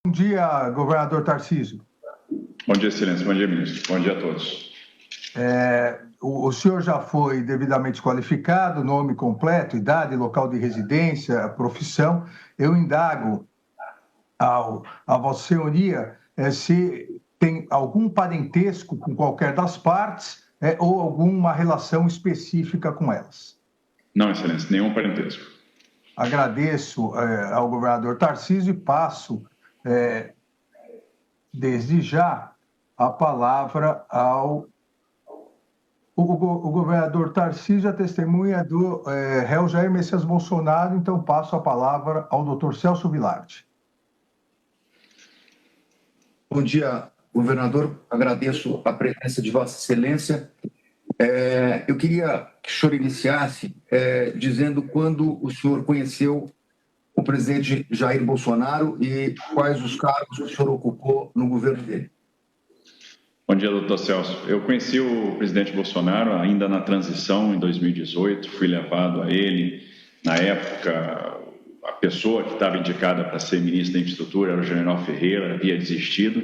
Bom dia, governador Tarcísio. Bom dia, excelência. Bom dia, ministro. Bom dia a todos. O senhor já foi devidamente qualificado, nome completo, idade, local de residência, profissão. Eu indago a Vossa Senhoria se tem algum parentesco com qualquer das partes ou alguma relação específica com elas. Não, excelência, nenhum parentesco. Agradeço ao governador Tarcísio e passo, desde já, a palavra ao o governador Tarcísio, a testemunha do réu Jair Messias Bolsonaro, então passo a palavra ao doutor Celso Vilardi. Bom dia, governador. Agradeço a presença de Vossa Excelência. Eu queria que o senhor iniciasse dizendo quando o senhor conheceu o presidente Jair Bolsonaro e quais os cargos que o senhor ocupou no governo dele. Bom dia, doutor Celso. Eu conheci o presidente Bolsonaro ainda na transição, em 2018. Fui levado a ele. Na época, a pessoa que estava indicada para ser ministro da Infraestrutura era o general Ferreira, havia desistido.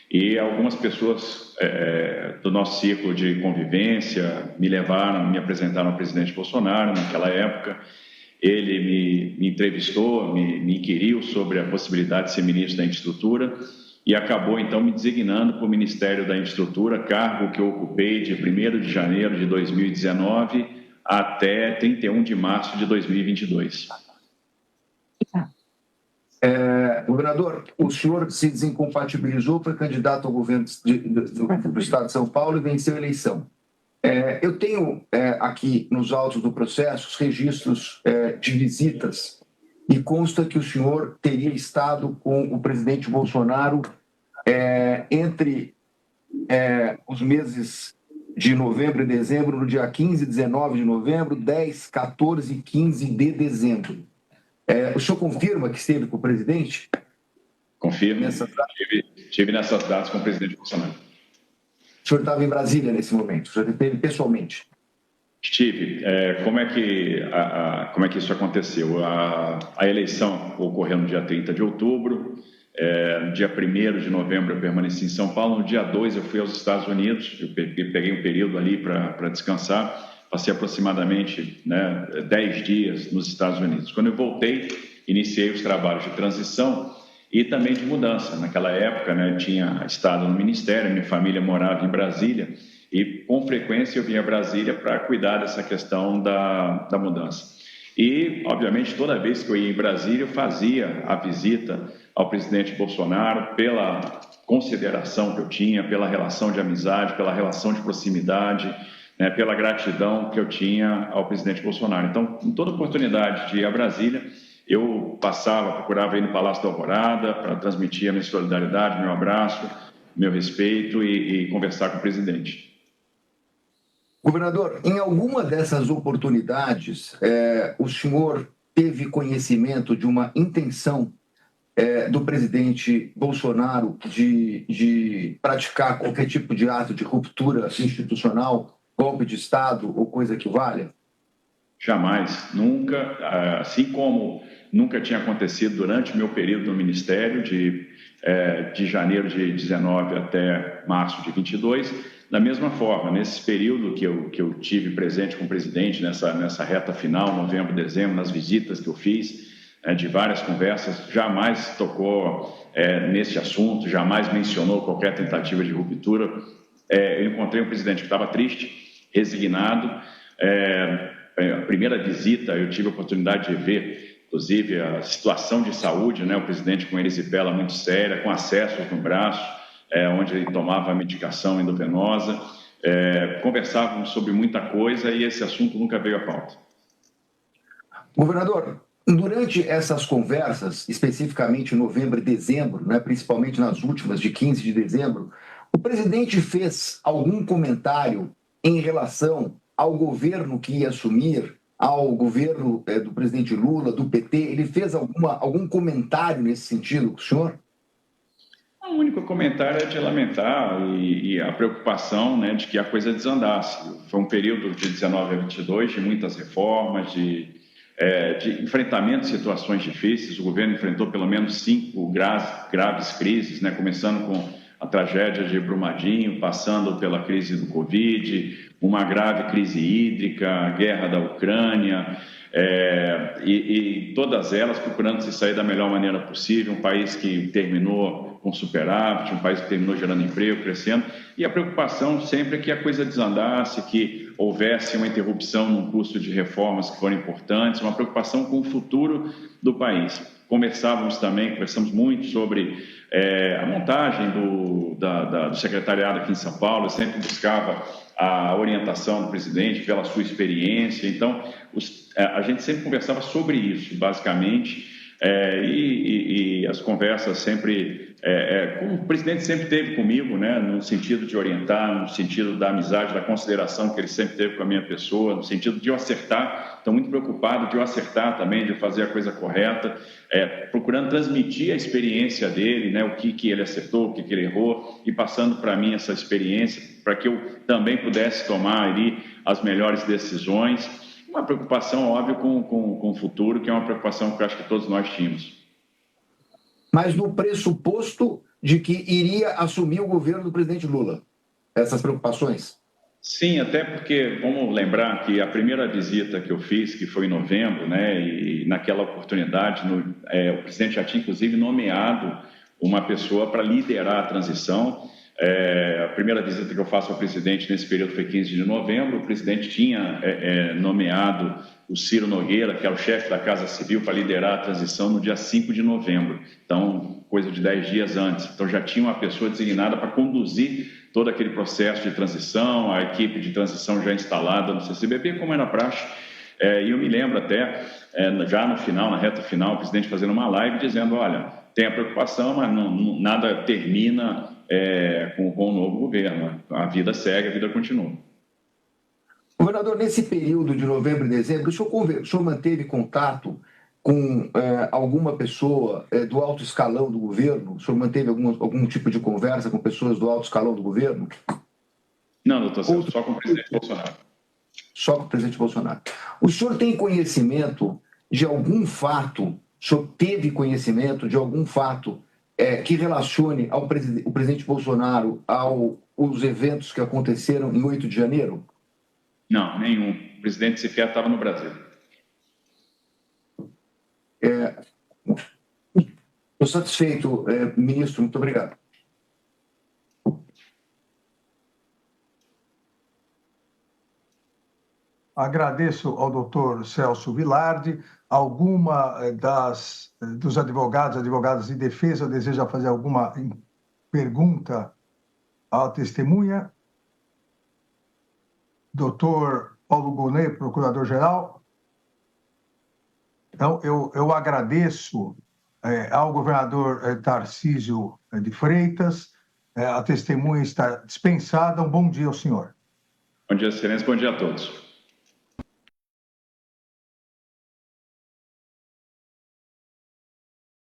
E algumas pessoas do nosso círculo de convivência me apresentaram ao presidente Bolsonaro naquela época. Ele me entrevistou, me inquiriu sobre a possibilidade de ser ministro da Infraestrutura e acabou, então, me designando para o Ministério da Infraestrutura, cargo que eu ocupei de 1º de janeiro de 2019 até 31 de março de 2022. Governador, o senhor se desincompatibilizou, foi candidato ao governo do Estado de São Paulo e venceu a eleição. Eu tenho aqui nos autos do processo os registros de visitas e consta que o senhor teria estado com o presidente Bolsonaro entre os meses de novembro e dezembro, no dia 15 e 19 de novembro, 10, 14 e 15 de dezembro. O senhor confirma que esteve com o presidente? Confirmo. Estive nessas datas com o presidente Bolsonaro. O senhor estava em Brasília nesse momento? O senhor esteve pessoalmente? Estive. Como é que isso aconteceu? A eleição ocorreu no dia 30 de outubro. No dia 1º de novembro eu permaneci em São Paulo. No dia 2 eu fui aos Estados Unidos. Eu peguei um período ali para descansar. Passei aproximadamente 10 dias nos Estados Unidos. Quando eu voltei, iniciei os trabalhos de transição e também de mudança. Naquela época, eu tinha estado no Ministério, minha família morava em Brasília e, com frequência, eu vinha a Brasília para cuidar dessa questão da mudança. E, obviamente, toda vez que eu ia em Brasília, eu fazia a visita ao presidente Bolsonaro pela consideração que eu tinha, pela relação de amizade, pela relação de proximidade, pela gratidão que eu tinha ao presidente Bolsonaro. Então, em toda oportunidade de ir a Brasília, eu procurava ir no Palácio da Alvorada para transmitir a minha solidariedade, meu abraço, meu respeito e conversar com o presidente. Governador, em alguma dessas oportunidades, o senhor teve conhecimento de uma intenção do presidente Bolsonaro de praticar qualquer tipo de ato de ruptura institucional, golpe de Estado ou coisa que valha? Jamais, nunca, assim como nunca tinha acontecido durante o meu período no Ministério, de janeiro de 19 até março de 22, da mesma forma, nesse período que eu tive presente com o presidente, nessa reta final, novembro, dezembro, nas visitas que eu fiz, de várias conversas, jamais tocou nesse assunto, jamais mencionou qualquer tentativa de ruptura. Eu encontrei um presidente que estava triste, resignado. A primeira visita eu tive a oportunidade de ver, inclusive, a situação de saúde, o presidente com erisipela muito séria, com acessos no braço, onde ele tomava a medicação endovenosa. Conversávamos sobre muita coisa e esse assunto nunca veio à pauta. Governador, durante essas conversas, especificamente em novembro e dezembro, principalmente nas últimas de 15 de dezembro, o presidente fez algum comentário em relação ao governo que ia assumir, ao governo do presidente Lula, do PT? Ele fez algum comentário nesse sentido com o senhor? O único comentário é de lamentar e a preocupação de que a coisa desandasse. Foi um período de 19 a 22, de muitas reformas, de de enfrentamento de situações difíceis. O governo enfrentou pelo menos 5 graves crises, né? Começando com a tragédia de Brumadinho, passando pela crise do Covid, uma grave crise hídrica, a guerra da Ucrânia, e todas elas procurando se sair da melhor maneira possível. Um país que terminou com superávit, um país que terminou gerando emprego, crescendo, e a preocupação sempre é que a coisa desandasse, que houvesse uma interrupção no curso de reformas que foram importantes, uma preocupação com o futuro do país. Conversamos muito sobre a montagem do secretariado aqui em São Paulo. Eu sempre buscava a orientação do presidente pela sua experiência. Então, a gente sempre conversava sobre isso, basicamente, e as conversas sempre, como o presidente sempre teve comigo, né, no sentido de orientar, no sentido da amizade, da consideração que ele sempre teve com a minha pessoa, no sentido de eu acertar. Estou muito preocupado de eu acertar também, de fazer a coisa correta, procurando transmitir a experiência dele, né, o que ele acertou, o que ele errou, e passando para mim essa experiência, para que eu também pudesse tomar ali as melhores decisões. Uma preocupação, óbvio, com o futuro, que é uma preocupação que eu acho que todos nós tínhamos. Mas no pressuposto de que iria assumir o governo do presidente Lula, essas preocupações? Sim, até porque, vamos lembrar que a primeira visita que eu fiz, que foi em novembro, né, e naquela oportunidade, o presidente já tinha, inclusive, nomeado uma pessoa para liderar a transição. A primeira visita que eu faço ao presidente nesse período foi 15 de novembro. O presidente tinha nomeado o Ciro Nogueira, que é o chefe da Casa Civil, para liderar a transição no dia 5 de novembro, então, coisa de 10 dias antes. Então, já tinha uma pessoa designada para conduzir todo aquele processo de transição, a equipe de transição já instalada no CCBB, como era praxe. E eu me lembro até, já no final, na reta final, o presidente fazendo uma live dizendo, olha, tem a preocupação, mas nada termina com o novo governo. A vida segue, a vida continua. Governador, nesse período de novembro e dezembro, o senhor manteve contato com alguma pessoa do alto escalão do governo? O senhor manteve algum tipo de conversa com pessoas do alto escalão do governo? Não, doutor Celso, só com o presidente Bolsonaro. Só com o presidente Bolsonaro. O senhor tem conhecimento de algum fato, o senhor teve conhecimento de algum fato que relacione o presidente Bolsonaro aos eventos que aconteceram em 8 de janeiro? Não, nenhum. O presidente sequer estava no Brasil. Estou satisfeito, ministro. Muito obrigado. Agradeço ao doutor Celso Vilardi. Alguma dos advogadas de defesa deseja fazer alguma pergunta à testemunha? Doutor Paulo Gonet, procurador-geral. Então, eu agradeço ao governador Tarcísio de Freitas. A testemunha está dispensada. Um bom dia ao senhor. Bom dia, excelência. Bom dia a todos.